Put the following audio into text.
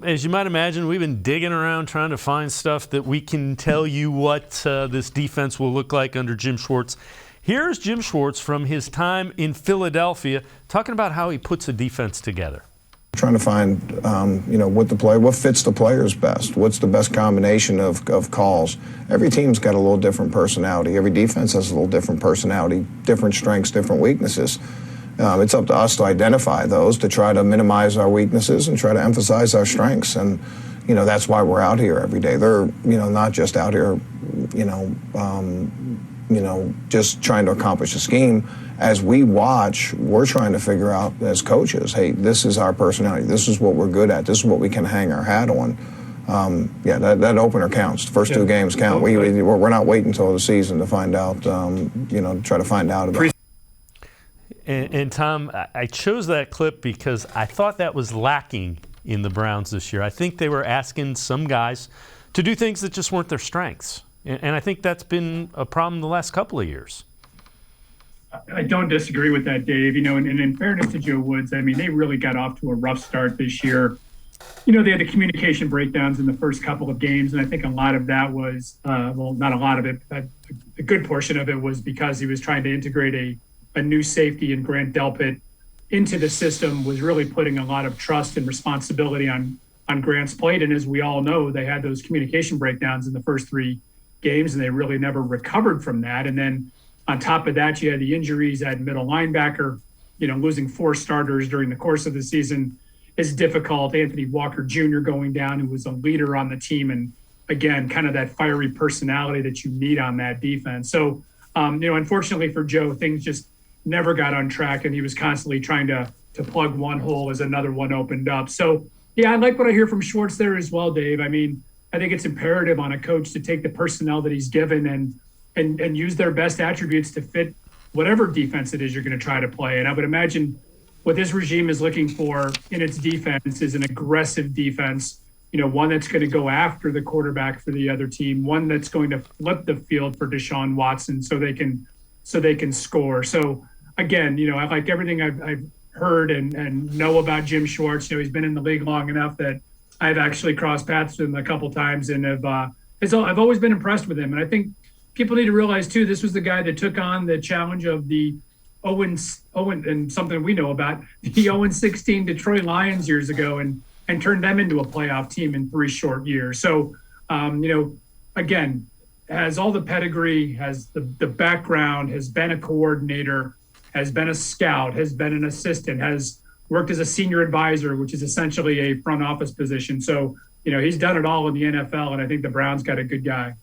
As you might imagine, we've been digging around trying to find stuff that we can tell you what this defense will look like under Jim Schwartz. Here's Jim Schwartz from his time in Philadelphia talking about how he puts a defense together. Trying to find, what fits the players best. What's the best combination of calls? Every team's got a little different personality. Every defense has a little different personality, different strengths, different weaknesses. It's up to us to identify those, to try to minimize our weaknesses and try to emphasize our strengths. And, that's why we're out here every day. They're, not just out here, just trying to accomplish a scheme. As we watch, we're trying to figure out as coaches, hey, this is our personality. This is what we're good at. This is what we can hang our hat on. That opener counts. The first two games count. We're not waiting until the season to find out, to try to find out about it. And Tom, I chose that clip because I thought that was lacking in the Browns this year. I think they were asking some guys to do things that just weren't their strengths. And I think that's been a problem the last couple of years. I don't disagree with that, Dave. And in fairness to Joe Woods, I mean, they really got off to a rough start this year. They had the communication breakdowns in the first couple of games, and I think a lot of that was, not a lot of it, but a good portion of it was because he was trying to integrate a new safety in Grant Delpit into the system, was really putting a lot of trust and responsibility on Grant's plate. And as we all know, they had those communication breakdowns in the first three games, and they really never recovered from that. And then on top of that, you had the injuries at middle linebacker. Losing 4 starters during the course of the season is difficult. Anthony Walker Jr. going down, who was a leader on the team, and again, kind of that fiery personality that you need on that defense. So, unfortunately for Joe, things just never got on track, and he was constantly trying to plug one hole as another one opened up. So, I like what I hear from Schwartz there as well, Dave. I mean, I think it's imperative on a coach to take the personnel that he's given and use their best attributes to fit whatever defense it is you're going to try to play. And I would imagine what this regime is looking for in its defense is an aggressive defense, one that's going to go after the quarterback for the other team, one that's going to flip the field for Deshaun Watson so they can score. So again, I like everything I've heard and know about Jim Schwartz. He's been in the league long enough that I've actually crossed paths with him a couple times, and I've always been impressed with him. And I think people need to realize too, this was the guy that took on the challenge of the 0 and something we know about, the 0-16 Detroit Lions years ago, and turned them into a playoff team in 3 short years. So, again, has all the pedigree, has the background, has been a coordinator, has been a scout, has been an assistant, has worked as a senior advisor, which is essentially a front office position. So, he's done it all in the NFL, and I think the Browns got a good guy.